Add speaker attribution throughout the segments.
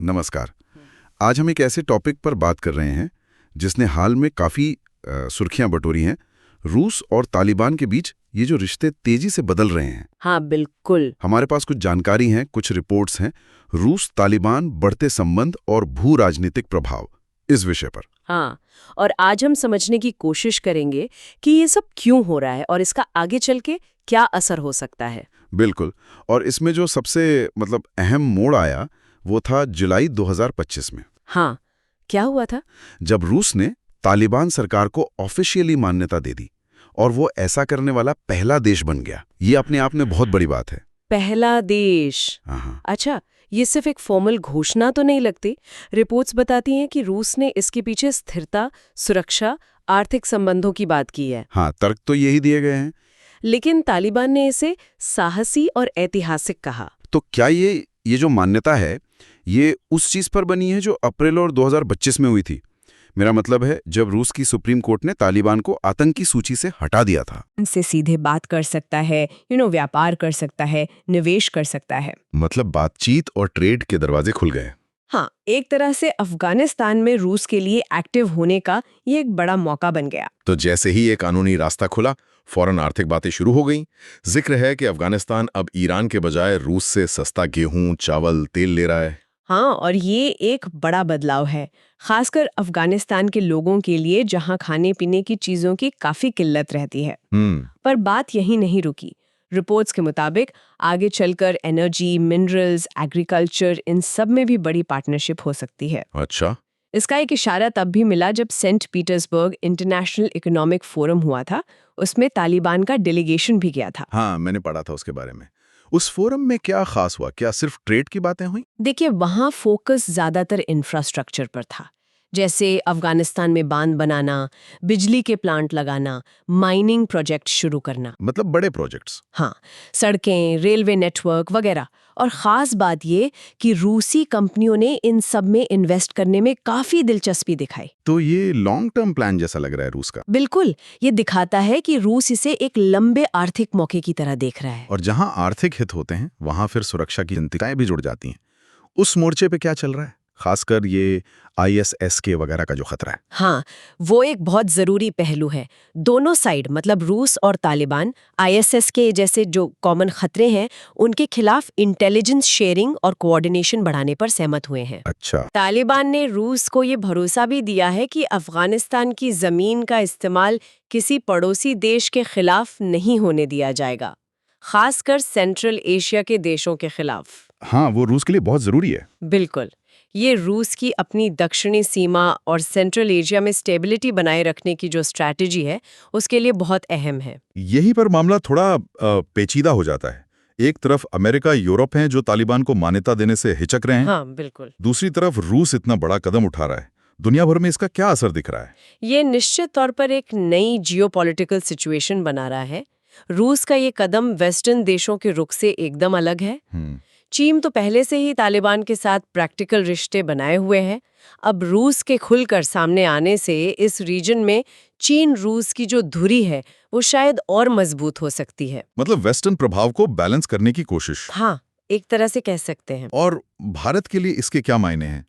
Speaker 1: नमस्कार। आज हम एक ऐसे टॉपिक पर बात कर रहे हैं जिसने हाल में काफ़ी सुर्खियां बटोरी हैं। रूस और तालिबान के बीच ये जो रिश्ते तेजी से बदल रहे हैं।
Speaker 2: हाँ बिल्कुल।
Speaker 1: हमारे पास कुछ जानकारी हैं, कुछ रिपोर्ट्स हैं। रूस तालिबान बढ़ते संबंध और भू राजनीतिक प्रभाव, इस विषय पर।
Speaker 2: हाँ, और आज हम समझने की कोशिश करेंगे कि ये सब क्यों हो रहा है और इसका आगे चल के क्या असर हो सकता है।
Speaker 1: बिल्कुल। और इसमें जो सबसे अहम मोड़ आया वो था जुलाई 2025 में।
Speaker 2: हाँ, क्या हुआ था?
Speaker 1: जब रूस ने तालिबान सरकार को ऑफिशियली मान्यता दे दी और वो ऐसा करने वाला पहला देश बन गया। ये अपने आप में बहुत बड़ी बात है।
Speaker 2: पहला देश।
Speaker 1: हाँ।
Speaker 2: अच्छा, ये सिर्फ एक फॉर्मल घोषणा तो नहीं लगती। रिपोर्ट्स बताती हैं कि रूस ने इसके पीछे स्थिरता, सुरक्षा, आर्थिक संबंधों की बात की है।
Speaker 1: हाँ, तर्क तो यही दिए गए हैं।
Speaker 2: लेकिन तालिबान ने इसे साहसी और ऐतिहासिक कहा।
Speaker 1: तो क्या ये जो मान्यता है ये उस चीज पर बनी है जो अप्रैल और 2025 में हुई थी? मेरा मतलब है जब रूस की सुप्रीम कोर्ट ने तालिबान को आतंकी सूची से हटा दिया था।
Speaker 2: उनसे सीधे बात कर सकता है, व्यापार कर सकता है, निवेश कर सकता है।
Speaker 1: मतलब बातचीत और ट्रेड के दरवाजे खुल गए।
Speaker 2: हाँ, एक तरह से अफगानिस्तान में रूस के लिए एक्टिव होने का ये एक बड़ा मौका बन गया।
Speaker 1: तो जैसे ही ये कानूनी रास्ता खुला, फौरन आर्थिक बातें शुरू हो गईं। जिक्र है कि अफगानिस्तान अब ईरान के बजाय रूस से सस्ता गेहूं, चावल, तेल ले रहा है।
Speaker 2: हाँ, और ये एक बड़ा बदलाव है, खासकर अफगानिस्तान के लोगों के लिए जहाँ खाने पीने की चीजों की काफी किल्लत रहती है। पर बात यहीं नहीं रुकी। रिपोर्ट्स के मुताबिक आगे चलकर एनर्जी, मिनरल्स, एग्रीकल्चर, इन सब में भी बड़ी पार्टनरशिप हो सकती है।
Speaker 1: अच्छा।
Speaker 2: इसका एक इशारा तब भी मिला जब Saint Petersburg International Economic Forum हुआ था। उसमें तालिबान का डेलीगेशन भी गया था।
Speaker 1: हाँ, मैंने पढ़ा था उसके बारे में। उस फोरम में क्या खास हुआ? क्या सिर्फ ट्रेड की बातें हुई?
Speaker 2: देखिए, वहाँ फोकस ज्यादातर इंफ्रास्ट्रक्चर पर था, जैसे अफगानिस्तान में बांध बनाना, बिजली के प्लांट लगाना, माइनिंग प्रोजेक्ट शुरू करना।
Speaker 1: मतलब बड़े प्रोजेक्ट्स।
Speaker 2: हाँ, सड़कें, रेलवे नेटवर्क वगैरह। और खास बात ये कि रूसी कंपनियों ने इन सब में इन्वेस्ट करने में काफी दिलचस्पी दिखाई।
Speaker 1: तो ये लॉन्ग टर्म प्लान जैसा लग रहा है रूस का।
Speaker 2: बिल्कुल, ये दिखाता है कि रूस इसे एक लंबे आर्थिक मौके की तरह देख रहा है।
Speaker 1: और जहां आर्थिक हित होते हैं वहां फिर सुरक्षा की चिंताएं भी जुड़ जाती हैं। उस मोर्चे पे क्या चल रहा है? खासकर ये ISSK वगैरह का जो खतरा है।
Speaker 2: हाँ, वो एक बहुत जरूरी पहलू है। दोनों साइड, मतलब रूस और तालिबान, ISS के जैसे जो कॉमन खतरे हैं उनके खिलाफ इंटेलिजेंस शेयरिंग और कोऑर्डिनेशन बढ़ाने पर सहमत हुए हैं।
Speaker 1: अच्छा।
Speaker 2: तालिबान ने रूस को ये भरोसा भी दिया है कि अफगानिस्तान की जमीन का इस्तेमाल किसी पड़ोसी देश के खिलाफ नहीं होने दिया जाएगा, खासकर सेंट्रल एशिया के देशों के खिलाफ।
Speaker 1: हाँ, वो रूस के लिए बहुत जरूरी है।
Speaker 2: बिल्कुल, ये रूस की अपनी दक्षिणी सीमा और सेंट्रल एशिया में स्टेबिलिटी बनाए रखने की जो स्ट्रैटेजी है उसके लिए बहुत अहम है।
Speaker 1: यही पर मामला थोड़ा पेचीदा हो जाता है। एक तरफ अमेरिका, यूरोप हैं जो तालिबान को मान्यता देने से हिचक रहे हैं।
Speaker 2: हाँ बिल्कुल।
Speaker 1: दूसरी तरफ रूस इतना बड़ा कदम उठा रहा है। दुनिया भर में इसका क्या असर दिख रहा है?
Speaker 2: ये निश्चित तौर पर एक नई जियोपॉलिटिकल सिचुएशन बना रहा है। रूस का ये कदम वेस्टर्न देशों के रुख से एकदम अलग है। चीन तो पहले से ही तालिबान के साथ प्रैक्टिकल रिश्ते बनाए हुए हैं। अब रूस के खुलकर सामने आने से इस रीजन में चीन रूस की जो धुरी है वो शायद और मजबूत हो सकती है।
Speaker 1: मतलब वेस्टर्न प्रभाव को बैलेंस करने की कोशिश।
Speaker 2: हाँ, एक तरह से कह सकते हैं।
Speaker 1: और भारत के लिए इसके क्या मायने हैं?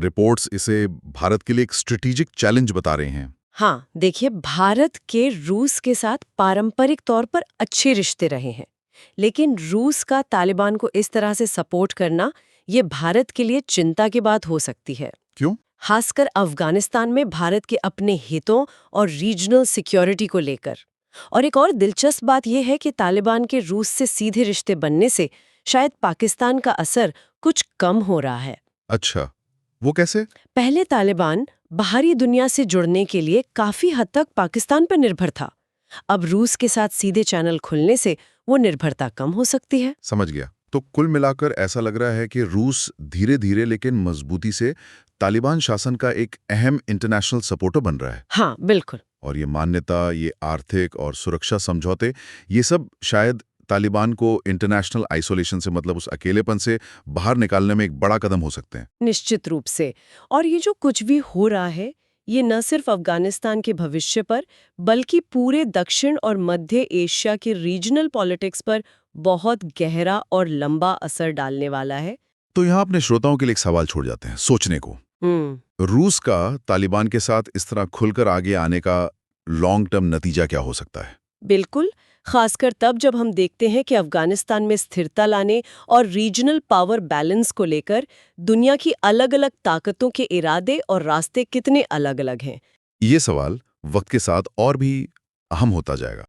Speaker 1: रिपोर्ट्स इसे भारत के लिए एक स्ट्रेटेजिक चैलेंज बता रहे हैं।
Speaker 2: हाँ, देखिए, भारत के रूस के साथ पारंपरिक तौर पर अच्छे रिश्ते रहे हैं, लेकिन रूस का तालिबान को इस तरह से सपोर्ट करना ये भारत के लिए चिंता की बात हो सकती है।
Speaker 1: क्यों?
Speaker 2: खासकर अफगानिस्तान में भारत के अपने हितों और रीजनल सिक्योरिटी को लेकर। और एक और दिलचस्प बात यह है कि तालिबान के रूस से सीधे रिश्ते बनने से शायद पाकिस्तान का असर कुछ कम हो रहा है।
Speaker 1: अच्छा, वो कैसे?
Speaker 2: पहले तालिबान बाहरी दुनिया से जुड़ने के लिए काफी हद तक पाकिस्तान पर निर्भर था। अब रूस के साथ सीधे चैनल खुलने से वो निर्भरता कम हो सकती है।
Speaker 1: समझ गया। तो कुल मिलाकर ऐसा लग रहा है कि रूस धीरे धीरे लेकिन मजबूती से तालिबान शासन का एक अहम इंटरनेशनल सपोर्टर बन रहा है।
Speaker 2: हाँ बिल्कुल।
Speaker 1: और ये मान्यता, ये आर्थिक और सुरक्षा समझौते, ये सब शायद तालिबान को इंटरनेशनल आइसोलेशन से, मतलब उस अकेलेपन से बाहर निकालने में एक बड़ा कदम हो सकते हैं।
Speaker 2: निश्चित रूप से। और ये जो कुछ भी हो रहा है ये न सिर्फ अफगानिस्तान के भविष्य पर बल्कि पूरे दक्षिण और मध्य एशिया के रीजनल पॉलिटिक्स पर बहुत गहरा और लंबा असर डालने वाला है।
Speaker 3: तो यहाँ अपने श्रोताओं के लिए एक सवाल छोड़ जाते हैं सोचने को। रूस का तालिबान के साथ इस तरह खुलकर आगे आने का लॉन्ग टर्म नतीजा क्या हो सकता है?
Speaker 2: बिल्कुल, खासकर तब जब हम देखते हैं कि अफगानिस्तान में स्थिरता लाने और रीजनल पावर बैलेंस को लेकर दुनिया की अलग-अलग ताकतों के इरादे और रास्ते कितने अलग-अलग हैं।
Speaker 3: ये सवाल वक्त के साथ और भी अहम होता जाएगा।